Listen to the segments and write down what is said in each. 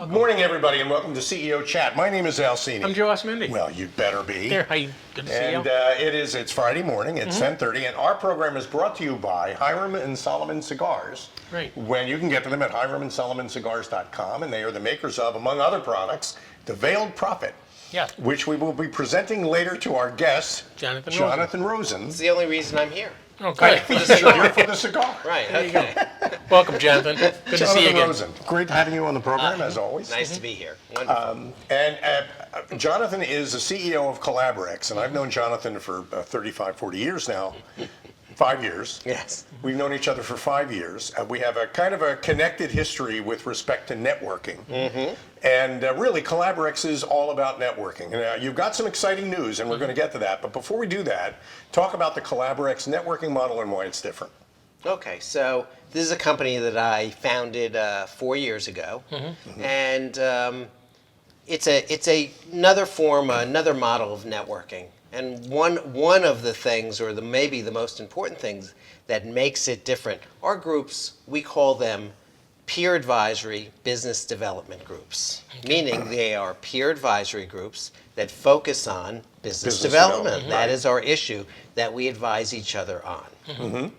Good morning, everybody, and welcome to CEO Chat. My name is Al Cini. I'm Joe Osmendi. Well, you'd better be. There, hi, good to see you. And it's Friday morning, it's 10:30, and our program is brought to you by Hiram and Solomon Cigars. Right. When you can get to them at hiramandSolomoncigars.com, and they are the makers of, among other products, the Veiled Prophet. Yeah. Which we will be presenting later to our guest, Jonathan Rosen. It's the only reason I'm here. Oh, good. You're here for the cigar. Right, okay. Welcome, Jonathan. Good to see you again. Rosen. Great having you on the program, as always. Nice to be here. Wonderful. And Jonathan is the CEO of Collaberex, and I've known Jonathan for 35, 40 years now. 5 years. Yes. We've known each other for 5 years. We have a kind of a connected history with respect to networking. And really, Collaberex is all about networking. Now, you've got some exciting news, and we're going to get to that. But before we do that, talk about the Collaberex networking model and why it's different. Okay, so this is a company that I founded 4 years ago. And it's another form, another model of networking. And one of the things, or maybe the most important things that makes it different, are groups, we call them peer advisory business development groups, meaning they are peer advisory groups that focus on business development. That is our issue that we advise each other on.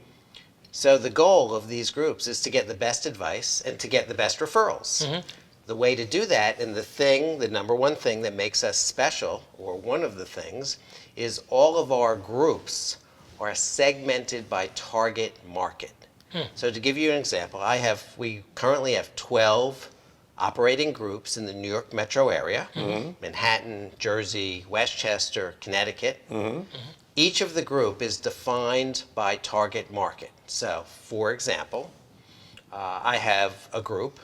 So the goal of these groups is to get the best advice and to get the best referrals. The way to do that, and the number one thing that makes us special, or one of the things, is all of our groups are segmented by target market. So to give you an example, we currently have 12 operating groups in the New York metro area, Manhattan, Jersey, Westchester, Connecticut. Each of the group is defined by target market. So, for example, I have a group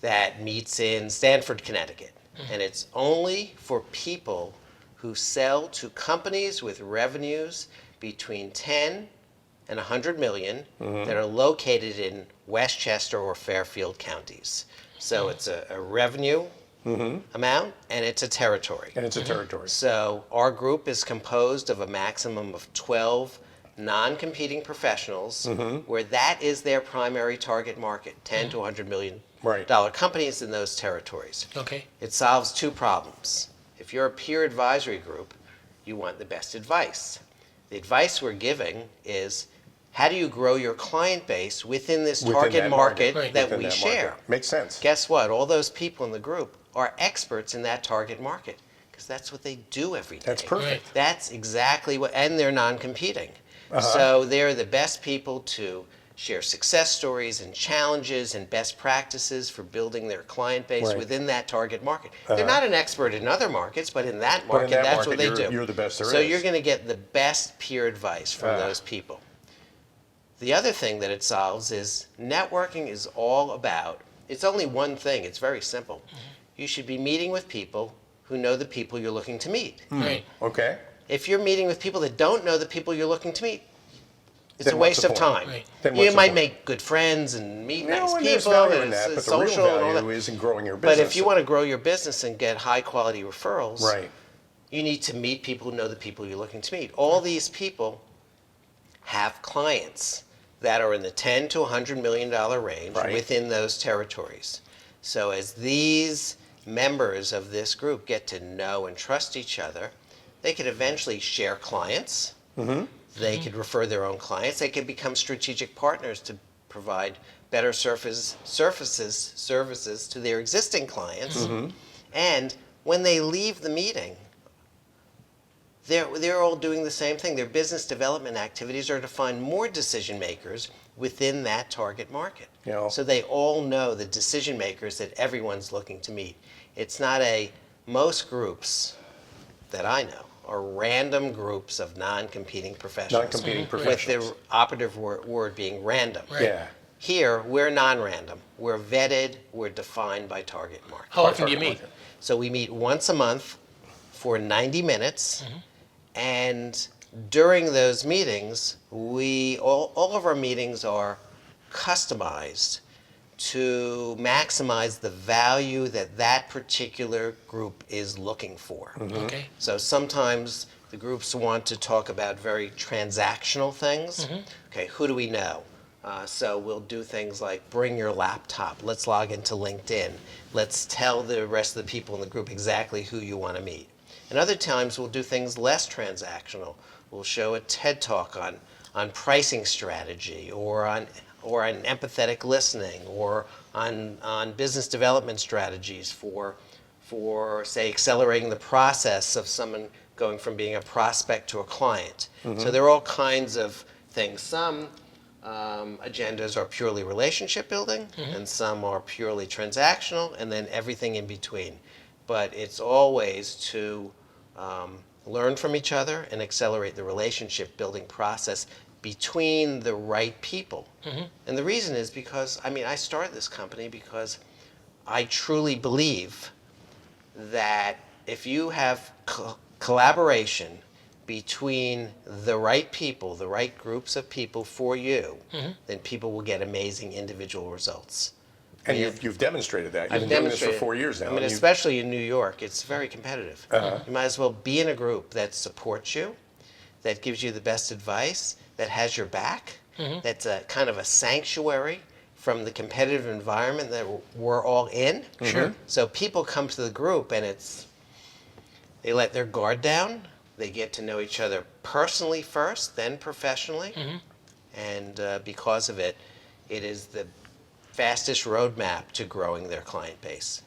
that meets in Stamford, Connecticut, and it's only for people who sell to companies with revenues between 10 and 100 million that are located in Westchester or Fairfield counties. So it's a revenue amount, and it's a territory. So our group is composed of a maximum of 12 non-competing professionals where that is their primary target market, 10 to 100 million dollar companies in those territories. Okay. It solves two problems. If you're a peer advisory group, you want the best advice. The advice we're giving is, how do you grow your client base within this target market that we share? Makes sense. Guess what? All those people in the group are experts in that target market because that's what they do every day. That's perfect. That's exactly what, and they're non-competing. So they're the best people to share success stories and challenges and best practices for building their client base within that target market. They're not an expert in other markets, but in that market, that's what they do. You're the best there is. So you're going to get the best peer advice from those people. The other thing that it solves is networking is all about, it's only one thing, it's very simple. You should be meeting with people who know the people you're looking to meet. Okay. If you're meeting with people that don't know the people you're looking to meet, it's a waste of time. You might make good friends and meet nice people, and it's social and all that. Is in growing your business. But if you want to grow your business and get high quality referrals, you need to meet people who know the people you're looking to meet. All these people have clients that are in the 10 to 100 million dollar range within those territories. So as these members of this group get to know and trust each other, they could eventually share clients. They could refer their own clients. They could become strategic partners to provide better services to their existing clients. And when they leave the meeting, they're all doing the same thing. Their business development activities are to find more decision makers within that target market. So they all know the decision makers that everyone's looking to meet. It's not most groups that I know are random groups of non-competing professionals. With the operative word being random. Here, we're non-random. We're vetted, we're defined by target market. How often do you meet? So we meet once a month for 90 minutes. And during those meetings, all of our meetings are customized to maximize the value that that particular group is looking for. Okay. So sometimes the groups want to talk about very transactional things. Okay, who do we know? So we'll do things like bring your laptop, let's log into LinkedIn, let's tell the rest of the people in the group exactly who you want to meet. And other times we'll do things less transactional. We'll show a TED Talk on pricing strategy or on empathetic listening or on business development strategies for say accelerating the process of someone going from being a prospect to a client. So there are all kinds of things. Some agendas are purely relationship building, and some are purely transactional, and then everything in between. But it's always to learn from each other and accelerate the relationship building process between the right people. And the reason is because, I started this company because I truly believe that if you have collaboration between the right people, the right groups of people for you, then people will get amazing individual results. And you've demonstrated that. You've I've been doing this demonstrated. for 4 years now. Especially in New York, it's very competitive. You might as well be in a group that supports you, that gives you the best advice, that has your back, that's a kind of a sanctuary from the competitive environment that we're all in. Sure. So people come to the group and they let their guard down. They get to know each other personally first, then professionally. And because of it, it is the fastest roadmap to growing their client base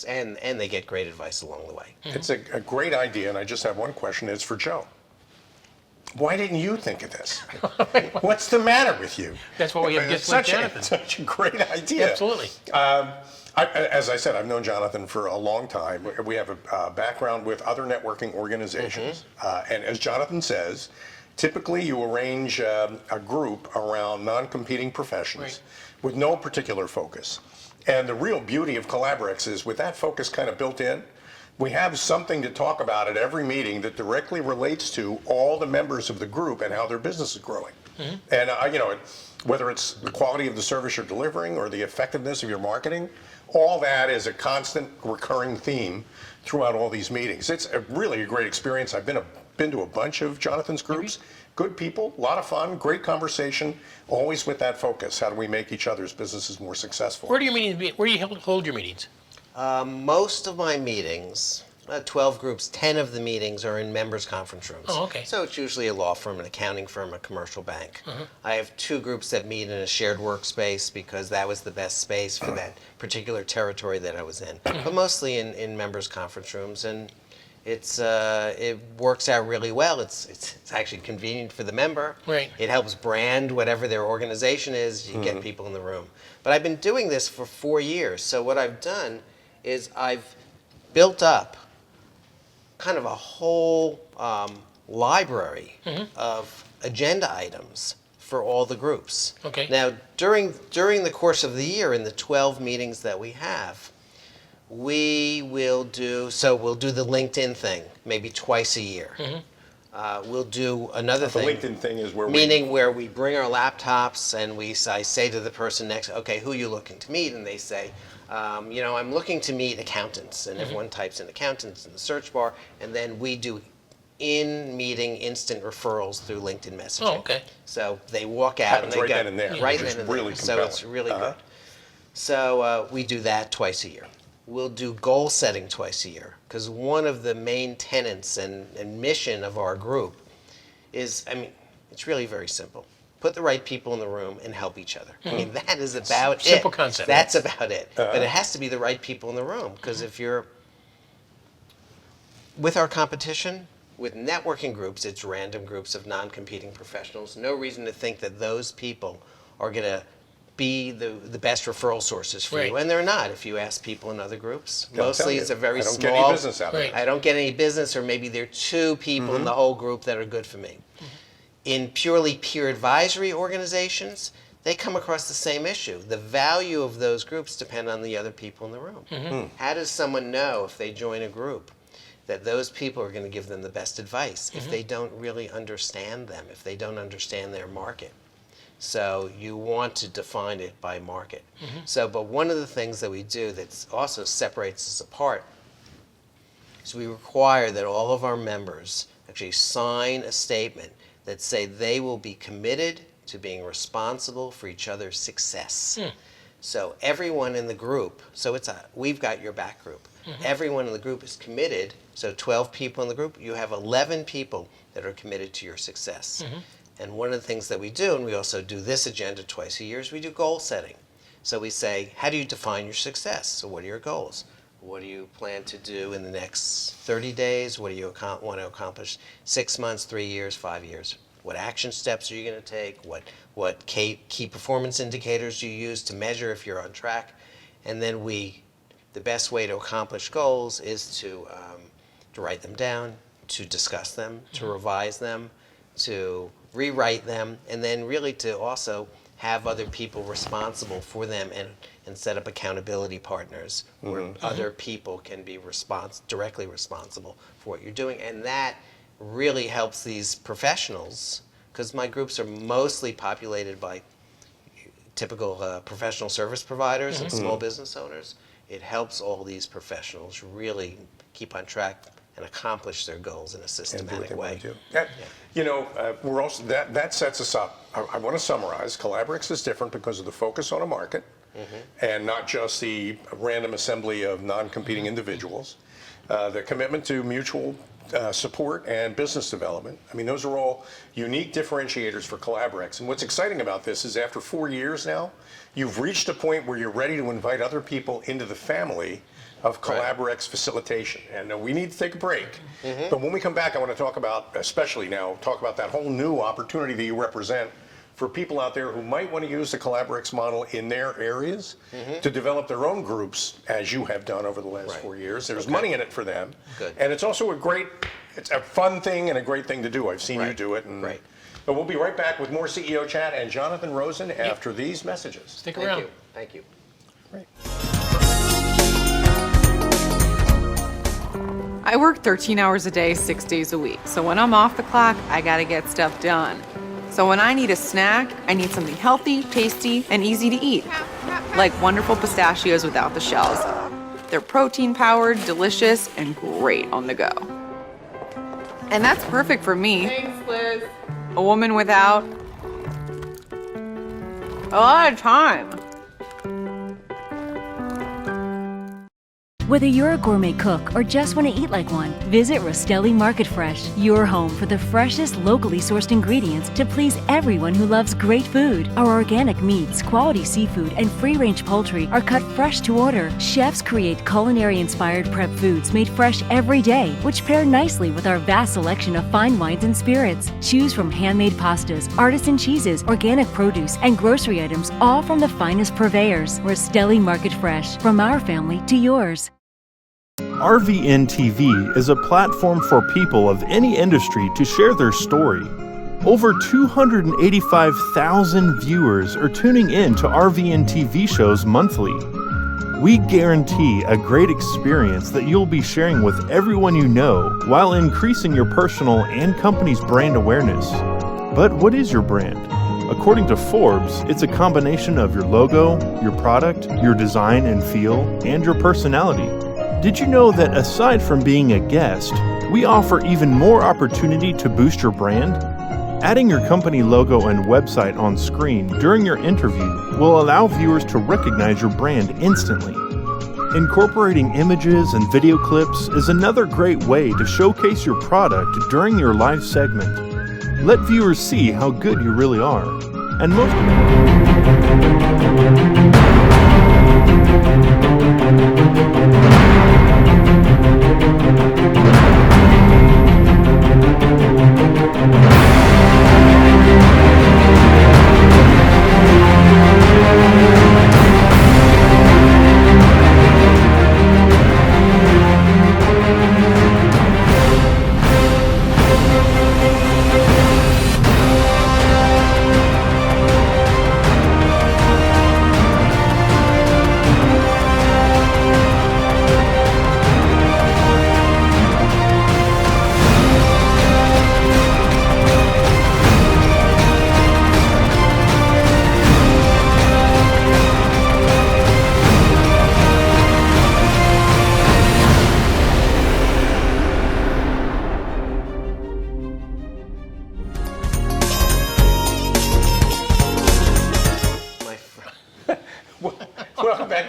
and they get great advice along the way. It's a great idea, and I just have one question. It's for Joe. Why didn't you think of this? What's the matter with you? That's why we have It's gifts like such Jonathan. such a great idea. Absolutely. As I said, I've known Jonathan for a long time. We have a background with other networking organizations. And as Jonathan says, typically you arrange a group around non-competing professions with no particular focus. And the real beauty of Collaberex is with that focus kind of built in, we have something to talk about at every meeting that directly relates to all the members of the group and how their business is growing. And whether it's the quality of the service you're delivering or the effectiveness of your marketing, all that is a constant recurring theme throughout all these meetings. It's really a great experience. I've been to a bunch of Jonathan's groups. Good people, a lot of fun, great conversation, always with that focus. How do we make each other's businesses more successful? Where do your meetings be? Where do you hold your meetings? Most of my meetings, 12 groups, 10 of the meetings are in members' conference rooms. Oh, okay. So it's usually a law firm, an accounting firm, a commercial bank. I have 2 groups that meet in a shared workspace because that was the best space for that particular territory that I was in. But mostly in members' conference rooms, and it works out really well. It's actually convenient for the member. Right. It helps brand whatever their organization is. You get people in the room. But I've been doing this for 4 years. So what I've done is I've built up kind of a whole library of agenda items for all the groups. Okay. Now, during the course of the year, in the 12 meetings that we have, we'll do the LinkedIn thing maybe twice a year. We'll do another The thing. LinkedIn thing is where Where we bring our laptops and I say to the person next, okay, who are you looking to meet? And they say, I'm looking to meet accountants. And everyone types in accountants in the search bar. And then we do in-meeting instant referrals through LinkedIn messaging. Oh, okay. So they walk out Happens and they right go then and there, right which is then and really there. So it's compelling. really good. So we do that twice a year. We'll do goal setting twice a year because one of the main tenets and mission of our group is, it's really very simple. Put the right people in the room and help each other. That is about it. Simple concept. That's about it. But it has to be the right people in the room because if you're with our competition, with networking groups, it's random groups of non-competing professionals. No reason to think that those people are going to be the best referral sources for you. Right. And they're not if you ask people in other groups. I'll tell Mostly you, it's a very I don't small... get any business out of it. I don't get any business, or maybe there are 2 people in the whole group that are good for me. In purely peer advisory organizations, they come across the same issue. The value of those groups depend on the other people in the room. How does someone know if they join a group that those people are going to give them the best advice if they don't really understand them, if they don't understand their market? So you want to define it by market. But one of the things that we do that also separates us apart is we require that all of our members actually sign a statement that say they will be committed to being responsible for each other's success. So everyone in the group, so we've got your back group. Everyone in the group is committed. So 12 people in the group, you have 11 people that are committed to your success. And one of the things that we do, and we also do this agenda twice a year, is we do goal setting. So we say, how do you define your success? So what are your goals? What do you plan to do in the next 30 days? What do you want to accomplish 6 months, 3 years, 5 years? What action steps are you going to take? What key performance indicators do you use to measure if you're on track? And then the best way to accomplish goals is to write them down, to discuss them, to revise them, to rewrite them, and then really to also have other people responsible for them and set up accountability partners where other people can be directly responsible for what you're doing. And that really helps these professionals, because my groups are mostly populated by typical professional service providers and small business owners. It helps all these professionals really keep on track and accomplish their goals in a systematic way. You know, we're also that sets us up. I want to summarize. Collaberex is different because of the focus on a market, and not just the random assembly of non-competing individuals. The commitment to mutual support and business development. I mean, those are all unique differentiators for Collaberex. And what's exciting about this is after 4 years now, you've reached a point where you're ready to invite other people into the family of Collaberex facilitation. And we need to take a break. But when we come back, I want to talk about, especially now, talk about that whole new opportunity that you represent for people out there who might want to use the Collaberex model in their areas to develop their own groups, as you have done over the last 4 years. There's money in it for them. And it's also it's a fun thing and a great thing to do. I've seen you do it. And, But we'll be right back with more CEO Chat and Jonathan Rosen after these messages. Stick around. Thank you. Great. I work 13 hours a day, 6 days a week. So when I'm off the clock, I gotta get stuff done. So when I need a snack, I need something healthy, tasty, and easy to eat. Like wonderful pistachios without the shells. They're protein-powered, delicious, and great on the go. And that's perfect for me. Thanks, Liz. A woman without a lot of time. Whether you're a gourmet cook or just want to eat like one, visit Rostelli Market Fresh, your home for the freshest, locally sourced ingredients to please everyone who loves great food. Our organic meats, quality seafood, and free-range poultry are cut fresh to order. Chefs create culinary-inspired prep foods made fresh every day, which pair nicely with our vast selection of fine wines and spirits. Choose from handmade pastas, artisan cheeses, organic produce, and grocery items, all from the finest purveyors. Rostelli Market Fresh, from our family to yours. RVN TV is a platform for people of any industry to share their story. Over 285,000 viewers are tuning in to RVN TV shows monthly. We guarantee a great experience that you'll be sharing with everyone you know while increasing your personal and company's brand awareness. But what is your brand? According to Forbes, it's a combination of your logo, your product, your design and feel, and your personality. Did you know that aside from being a guest, we offer even more opportunity to boost your brand? Adding your company logo and website on screen during your interview will allow viewers to recognize your brand instantly. Incorporating images and video clips is another great way to showcase your product during your live segment. Let viewers see how good you really are. And most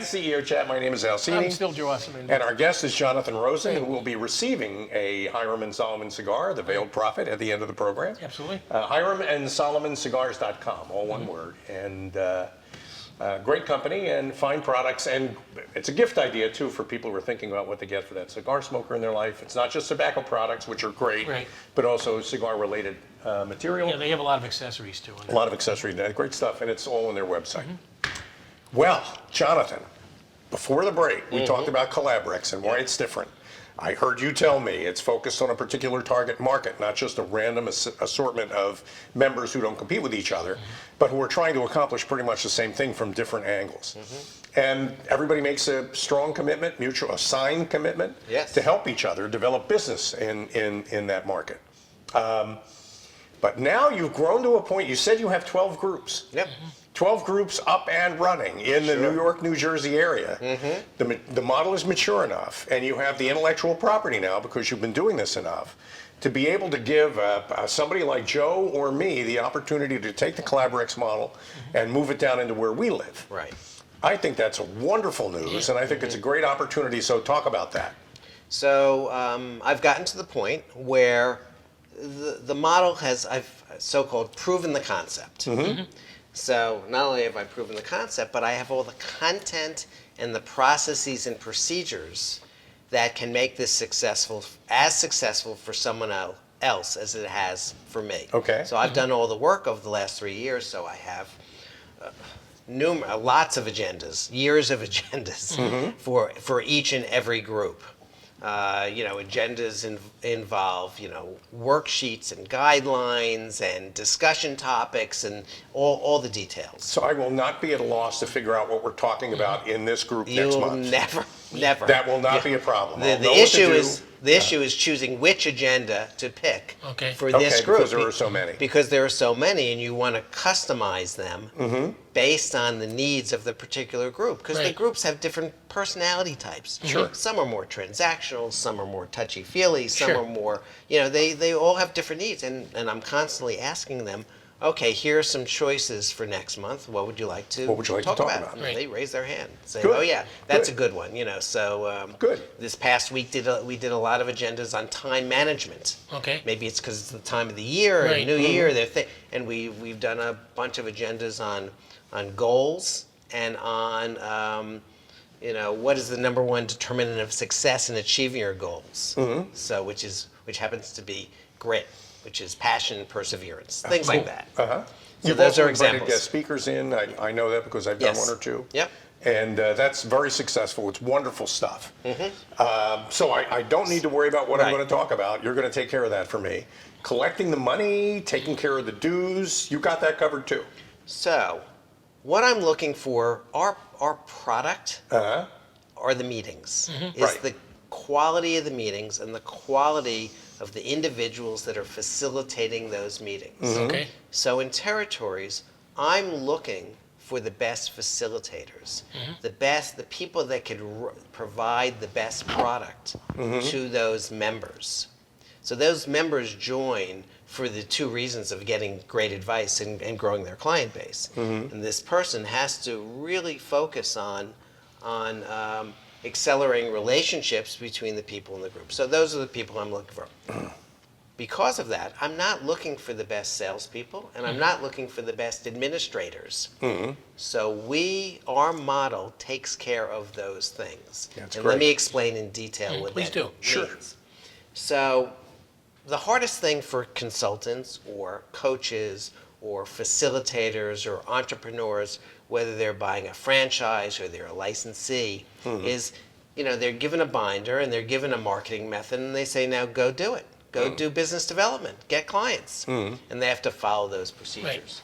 the CEO Chat. My name is Al Cini. I'm still Joe Osman. And our guest is Jonathan Rosen, who will be receiving a Hiram and Solomon cigar, the Veiled Prophet, at the end of the program. Absolutely. HiramandSolomonCigars.com, all one word. And great company and fine products. And it's a gift idea, too, for people who are thinking about what they get for that cigar smoker in their life. It's not just tobacco products, which are great, Right. but also cigar-related material. Yeah, they have a lot of accessories too. A lot of accessories, great stuff, and it's all on their website. Well, Jonathan, before the break, we talked about Collaberex and why it's different. I heard you tell me it's focused on a particular target market, not just a random assortment of members who don't compete with each other, but who are trying to accomplish pretty much the same thing from different angles. And everybody makes a strong commitment, a signed commitment, to help each other develop business in that market. But now you've grown to a point, you said you have 12 groups. 12 groups up and running in the New York, New Jersey area. The model is mature enough, and you have the intellectual property now, because you've been doing this enough, to be able to give somebody like Joe or me the opportunity to take the Collaberex model and move it down into where we live. Right. I think that's wonderful news, and I think it's a great opportunity, so talk about that. So I've gotten to the point where the model I've so-called proven the concept. So not only have I proven the concept, but I have all the content and the processes and procedures that can make this successful for someone else as it has for me. Okay. So I've done all the work over the last 3 years, so I have lots of agendas, years of agendas for each and every group. Agendas involve, worksheets and guidelines and discussion topics and all the details. So I will not be at a loss to figure out what we're talking about in this group next month. Never. That will not be a problem. The issue is choosing which agenda to pick for this group. Because there are so many. Because there are so many, and you want to customize them based on the needs of the particular group. Because the groups have different personality types. Some are more transactional, some are more touchy-feely, some are more, they all have different needs. And I'm constantly asking them, okay, here are some choices for next month. What would you like to talk about? And they raise their hand, say, "Oh yeah, that's a good one." So good. This past week we did a lot of agendas on time management. Okay. Maybe it's because it's the time of the year, and New Year, and we've done a bunch of agendas on goals and on what is the number one determinant of success in achieving your goals. So which happens to be grit, which is passion and perseverance, things like that. So You've those also are invited examples. Guest speakers in. I know that because I've done one or two. Yep. And that's very successful. It's wonderful stuff. So I don't need to worry about what I'm going to talk about. You're going to take care of that for me. Collecting the money, taking care of the dues, you got that covered too. So what I'm looking for, our product are the meetings. It's the quality of the meetings and the quality of the individuals that are facilitating those meetings. So in territories, I'm looking for the best facilitators, the people that could provide the best product to those members. So those members join for the two reasons of getting great advice and growing their client base. And this person has to really focus on accelerating relationships between the people in the group. So those are the people I'm looking for. Because of that, I'm not looking for the best salespeople, and I'm not looking for the best administrators. So our model takes care of those things. That's and great. let me explain in detail what Please that do. means. So the hardest thing for consultants or coaches or facilitators or entrepreneurs, whether they're buying a franchise or they're a licensee, is, they're given a binder and they're given a marketing method and they say, now go do it. Go do business development, get clients. And they have to follow those procedures.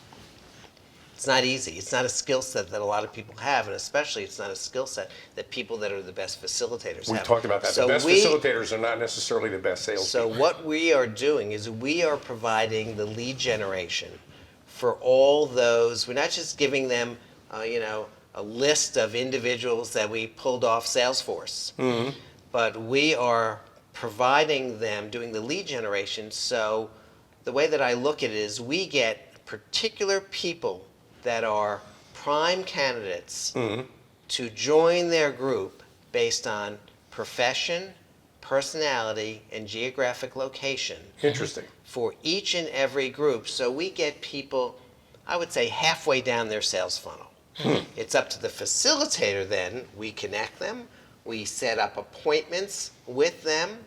It's not easy. It's not a skill set that a lot of people have, and especially it's not a skill set that people that are the best facilitators have. We've talked about that. So the best facilitators are not necessarily the best salespeople. So what we are doing is we are providing the lead generation for all those. We're not just giving them, a list of individuals that we pulled off Salesforce, but we are providing them, doing the lead generation. So the way that I look at it is we get particular people that are prime candidates to join their group based on profession, personality, and geographic location Interesting. for each and every group. So we get people, I would say, halfway down their sales funnel. It's up to the facilitator then. We connect them. We set up appointments with them.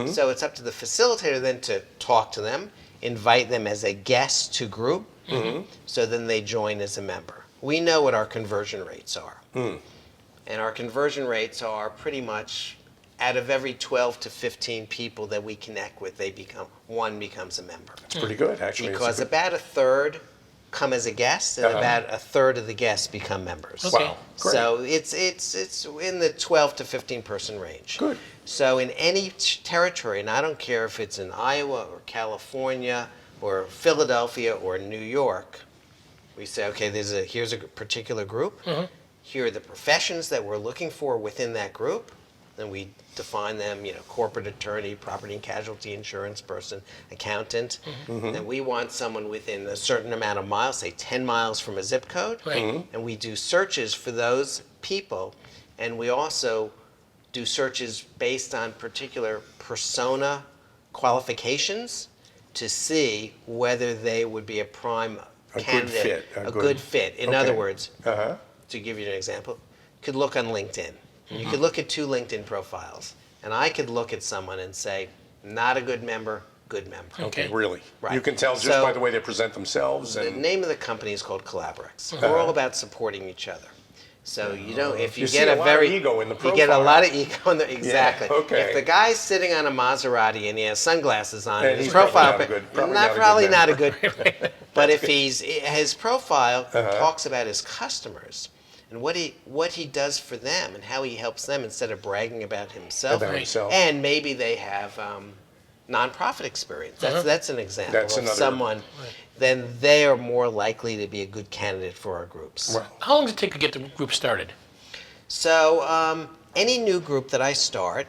So it's up to the facilitator then to talk to them, invite them as a guest to group, so then they join as a member. We know what our conversion rates are. And our conversion rates are pretty much out of every 12 to 15 people that we connect with, one becomes a member. It's pretty good, actually. It's a Because good- about a third come as a guest, and about a third of the guests become members. Okay. Wow, great. So it's in the 12 to 15 person range. Good. So in any territory, and I don't care if it's in Iowa or California or Philadelphia or New York, we say, okay, here's a particular group. Here are the professions that we're looking for within that group. Then we define them, corporate attorney, property and casualty insurance person, accountant. And we want someone within a certain amount of miles, say 10 miles from a zip code. Right. And we do searches for those people. And we also do searches based on particular persona qualifications to see whether they would be a prime A good candidate, fit, a good fit. In okay. other words, Uh-huh. to give you an example, you could look on LinkedIn. You could look at 2 LinkedIn profiles, and I could look at someone and say, not a good member, good member. Okay, really? Right. You can tell just So- by the way they present themselves. The And name of the company is called Collaberex. We're all about supporting each other. So if you You see get a a lot of very ego in the you get a profile. lot of ego in the exactly. okay. If the guy's sitting on a Maserati and he has sunglasses on, And and his he's profile probably not a good member. But if his profile talks about his customers and what he does for them and how he helps them instead of bragging about himself. About himself. And maybe they have nonprofit experience. That's an example That's of another- someone. Then they are more likely to be a good candidate for our groups. Well, How long does it take to get the group started? So any new group that I start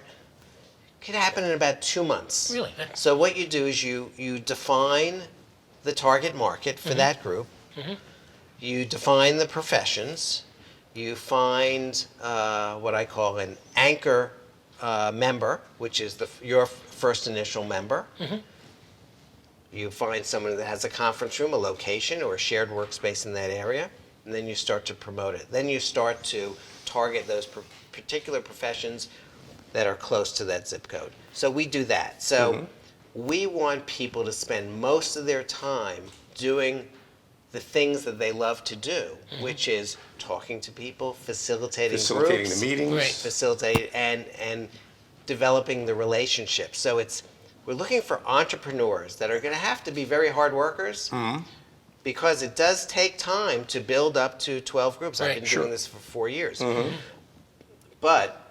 could happen in about 2 months. Really? So what you do is you define the target market for that group. You define the professions. You find what I call an anchor member, which is your first initial member. You find someone that has a conference room, a location, or a shared workspace in that area, and then you start to promote it. Then you start to target those particular professions that are close to that zip code. So we do that. So we want people to spend most of their time doing the things that they love to do, which is talking to people, facilitating groups, the meetings. Right. facilitate and developing the relationship. So we're looking for entrepreneurs that are going to have to be very hard workers because it does take time to build up to 12 groups. I've Right. been Sure. doing this for 4 years. But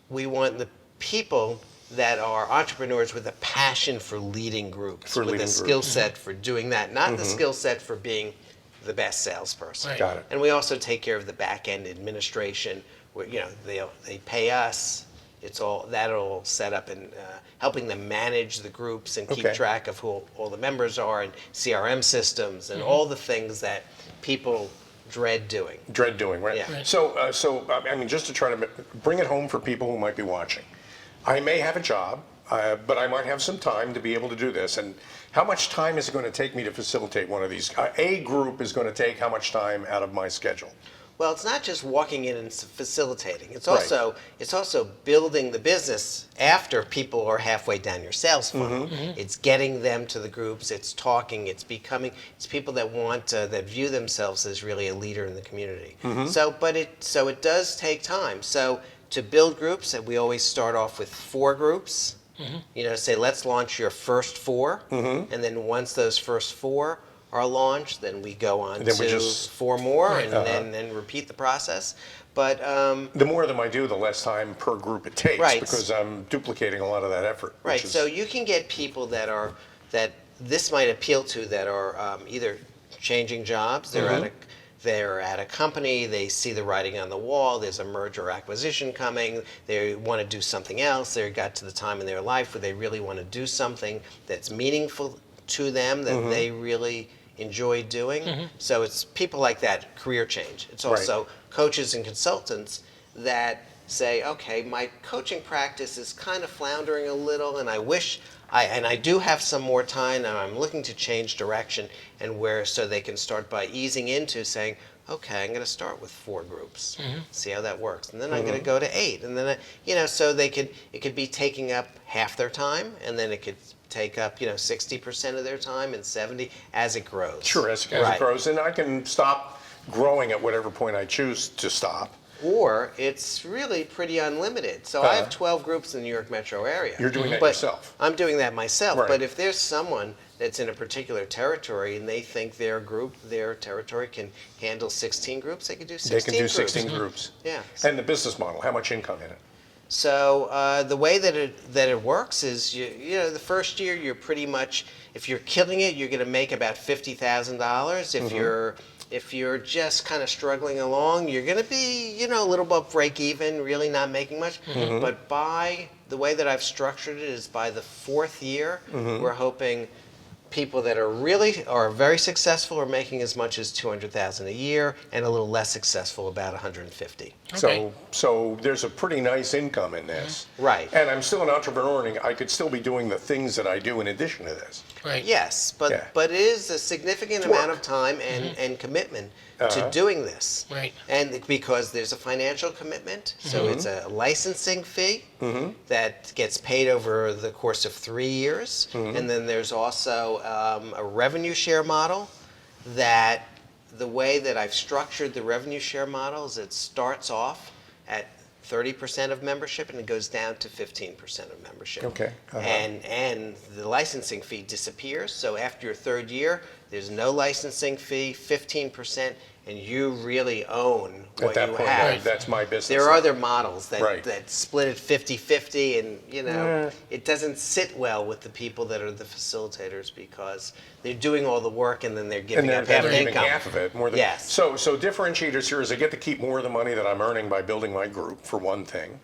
we want the people that are entrepreneurs with a passion for leading groups, For with leading a groups. skill set for doing that, not the skill set for being the best salesperson. Right. Got it. And we also take care of the back end administration, where they pay us. It's all set up and helping them manage the groups and keep Okay. track of who all the members are and CRM systems and all the things that people dread doing. Dread doing, right? Yeah. Right. So, I mean, just to try to bring it home for people who might be watching, I may have a job, but I might have some time to be able to do this. And how much time is it going to take me to facilitate one of these? A group is going to take how much time out of my schedule? Well, it's not just walking in and facilitating. It's Right. also building the business after people are halfway down your sales funnel. It's getting them to the groups. It's talking. It's people that want that view themselves as really a leader in the community. So it does take time. So to build groups, we always start off with 4 groups. Say let's launch your first 4, and then once those first 4 are launched, then we go on Then we to just- 4 more, and then repeat the process. But The more of them I do, the less time per group it takes, Right. because I'm duplicating a lot of that effort. which right, is- so you can get people that this might appeal to that are either changing jobs, they're at a company, they see the writing on the wall, there's a merger or acquisition coming, they want to do something else, they got to the time in their life where they really want to do something that's meaningful to them, that they really enjoy doing. So it's people like that, career change. It's Right. also coaches and consultants that say, okay, my coaching practice is kind of floundering a little, and I do have some more time, and I'm looking to change direction, and so they can start by easing into saying, okay, I'm going to start with 4 groups, see how that works, and then I'm going to go to 8, and then so it could be taking up half their time, and then it could take up 60% of their time and 70 as it grows. Sure, as Right. it grows, and I can stop growing at whatever point I choose to stop. Or it's really pretty unlimited. So I have 12 groups in the New York metro area. You're doing that But yourself. I'm doing that myself. Right. But if there's someone that's in a particular territory and they think their territory can handle 16 groups, they can do 16 They can do groups. 16 groups. Yeah. And the business model, how much income in it? So the way that it works is, the first year you're pretty much, if you're killing it, you're going to make about $50,000. If you're just kind of struggling along, you're going to be, a little above break even, really not making much. But by the way that I've structured it is by the 4th year, we're hoping people that are very successful are making as much as $200,000 a year, and a little less successful, about $150,000. Okay. So there's a pretty nice income in this. Right. And I'm still an entrepreneur, and I could still be doing the things that I do in addition to this. Right. Yes, but Yeah. but it is a significant It's amount work. of time and commitment to doing this. Right. And because there's a financial commitment, so it's a licensing fee that gets paid over the course of 3 years, and then there's also a revenue share model that the way that I've structured the revenue share model is it starts off at 30% of membership and it goes down to 15% of membership. Okay. And the licensing fee disappears. So after your 3rd year, there's no licensing fee, 15%, and you really own what At that you point, have. that's my business. There are other models that, Right. that split it 50-50, and it doesn't sit well with the people that are the facilitators because they're doing all the work and then they're giving And up they're half the giving income. half of it, more than. Yes. So differentiators here is I get to keep more of the money that I'm earning by building my group, for one thing.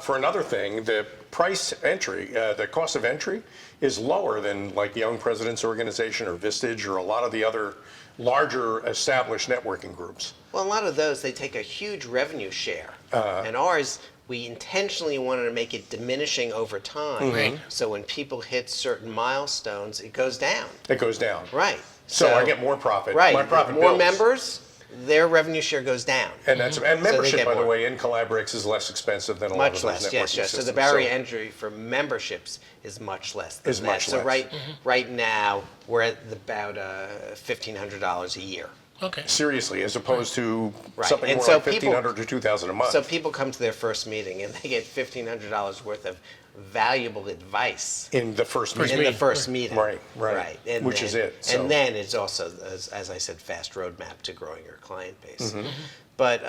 For another thing, the price entry, the cost of entry is lower than like Young Presidents Organization or Vistage or a lot of the other larger established networking groups. Well, a lot of those, they take a huge revenue share. And ours, we intentionally wanted to make it diminishing over time. Right. So when people hit certain milestones, it goes down. It goes down. Right. So I get more profit. Right. My profit More builds. members, their revenue share goes down. And that's and they membership, get by the more. way, in Collaberex is less expensive than a lot of Much those less, networking yes. So systems. the barrier entry for memberships is much less than Is that. much so less. right now, we're at about $1,500 a year. Okay. Seriously, as opposed to Right. something And more so like people- $1,500 to $2,000 a month. So people come to their first meeting and they get $1,500 worth of valuable advice in the first meeting. in the first meeting. Right, right. And Which then, is it, so- And then it's also, as I said, fast roadmap to growing your client base. Mm-hmm. But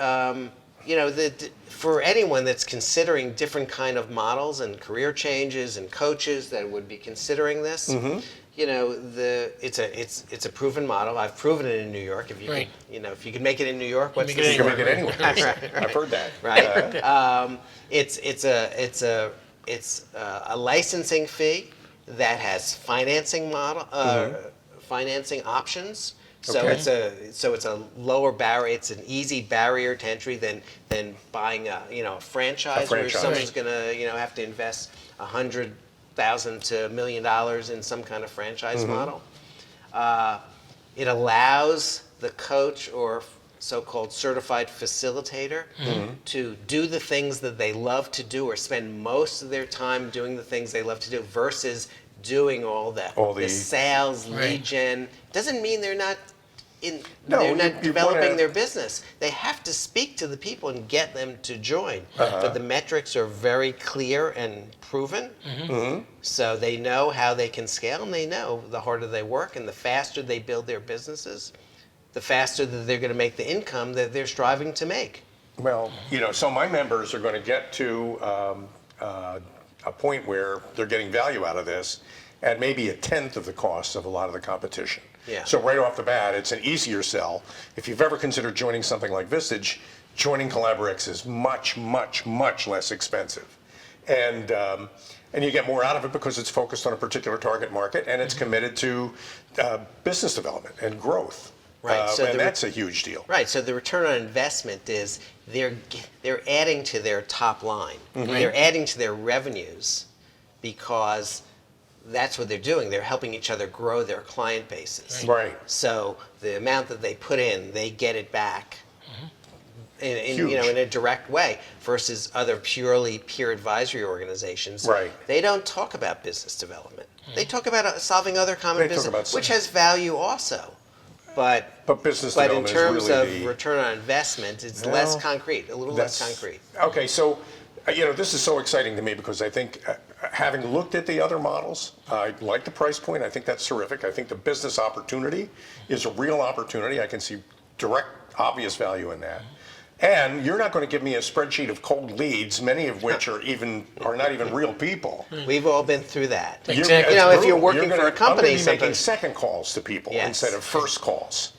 for anyone that's considering different kind of models and career changes and coaches that would be considering this, Mm-hmm. it's a proven model. I've proven it in New York. If you Right. if you can make it in New York, what's Make the it You can story? make it anywhere. Right. I've heard that. Right. It's a licensing fee that has financing financing options. So Okay. it's a lower barrier. It's an easy barrier to entry than buying a franchise where franchise. someone's gonna have to invest $100,000 to $1 million in some kind of franchise model. It allows the coach or so-called certified facilitator to do the things that they love to do or spend most of their time doing the things they love to do versus doing all the sales, Right. lead gen. Doesn't mean they're not No, they're not you developing wanna- their business. They have to speak to the people and get them to join. But the metrics are very clear and proven. So they know how they can scale, and they know the harder they work and the faster they build their businesses, the faster that they're going to make the income that they're striving to make. Well, so my members are going to get to a point where they're getting value out of this at maybe a tenth of the cost of a lot of the competition. Yeah. So right off the bat, it's an easier sell. If you've ever considered joining something like Vistage, joining Collaberex is much, much, much less expensive. And and you get more out of it because it's focused on a particular target market, and it's committed to business development and growth. Right, so and that's a huge deal. Right, so the return on investment is they're adding to their top line. They're adding to their revenues because that's what they're doing. They're helping each other grow their client bases. Right. So the amount that they put in, they get it back in Huge. in a direct way versus other purely peer advisory organizations. Right. They don't talk about business development. They talk about solving other common They talk business, about which has value also. But business in development terms is really of the... return on investment, it's less concrete, a little less That's- concrete. Okay, so, this is so exciting to me because I think, having looked at the other models, I like the price point. I think that's terrific. I think the business opportunity is a real opportunity. I can see direct, obvious value in that. And you're not going to give me a spreadsheet of cold leads, many of which are not even real people. We've all been through that. Exactly. You know, if you're Brutal. working You're for a gonna- company, I'm going to be making sometimes second calls to people Yes. instead of first calls.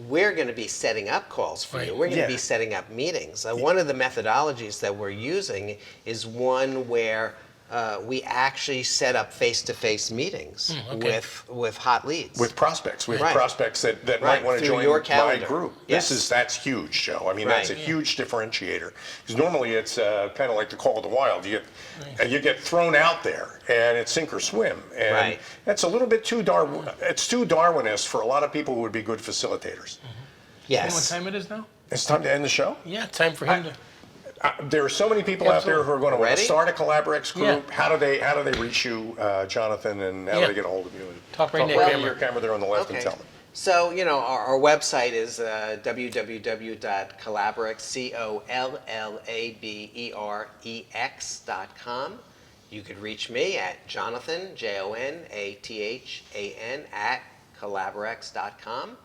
we're going to be setting up calls for you. Right. We're going to Yeah. be setting up meetings. One of the methodologies that we're using is one where we actually set up face-to-face meetings okay. with hot leads. With prospects, with Right. prospects that might Right, want to through join your my calendar. group. Yes. That's huge, Joe. I mean, that's a Right. huge differentiator. Because normally it's kind of like the call of the wild. You get thrown out there, and it's sink or swim. And Right. that's a little bit too It's too Darwinist for a lot of people who would be good facilitators. You know what Yes. time it is now? It's time to end the show. Yeah, time for him to. There are so many people out there who are going to want to Ready? start a Collaberex group. Yeah. How do they reach you, Jonathan, and how do Yeah. they get a hold of you? Talk right in that to camera. your camera there on the left and Okay. tell me. So, our website is www.collaberex, COLLABEREX.com. You could reach me at Jonathan, JONATHAN, at collaberex.com.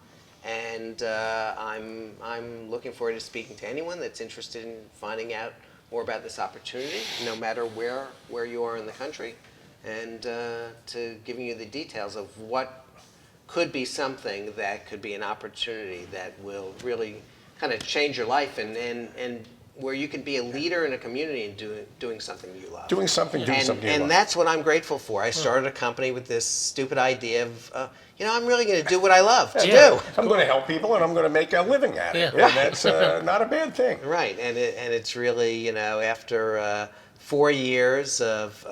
And I'm looking forward to speaking to anyone that's interested in finding out more about this opportunity, no matter where you are in the country, and to giving you the details of what could be something that could be an opportunity that will really kind of change your life and where you can be a leader in a community and doing something you love. Doing something you And love. that's what I'm grateful for. I started a company with this stupid idea of, I'm really going to do what I love to Yeah. do. I'm going to help people, and I'm going to make a living at it. Yeah. And that's not a bad thing. Right, and it's really, after 4 years of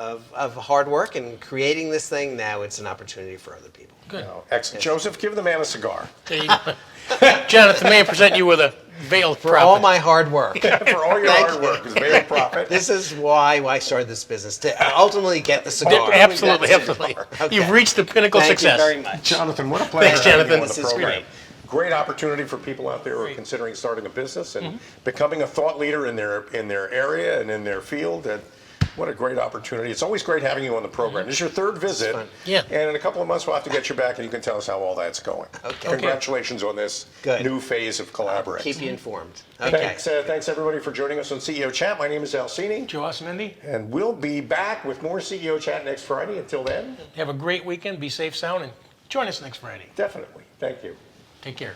hard work and creating this thing, now it's an opportunity for other people. Good. Excellent. Joseph, give the man a cigar. There you go. Jonathan, may I present you with a veiled For prophet? all my hard work. For all your Thank hard you. work. It's very profit. This is why I started this business, to ultimately get the cigar. Absolutely, That's it. absolutely. Okay. You've reached the pinnacle Thank success. you very much. Jonathan, what a pleasure Thanks, having you Jonathan. on This the is program. great. Great opportunity for people out there who are considering starting a business and becoming a thought leader in their area and in their field. And what a great opportunity. It's always great having you on the program. This is your third visit. fun. Yeah. And in a couple of months, we'll have to get you back and you can tell us how all that's going. Okay. Congratulations on this Good. new phase of Collaberex. Keep you informed. Okay. Thanks everybody for joining us on CEO Chat. My name is Alcini, Joe Osmendi, and we'll be back with more CEO Chat next Friday. Until then, have a great weekend. Be safe, sound, and join us next Friday. definitely. Thank you. Take care.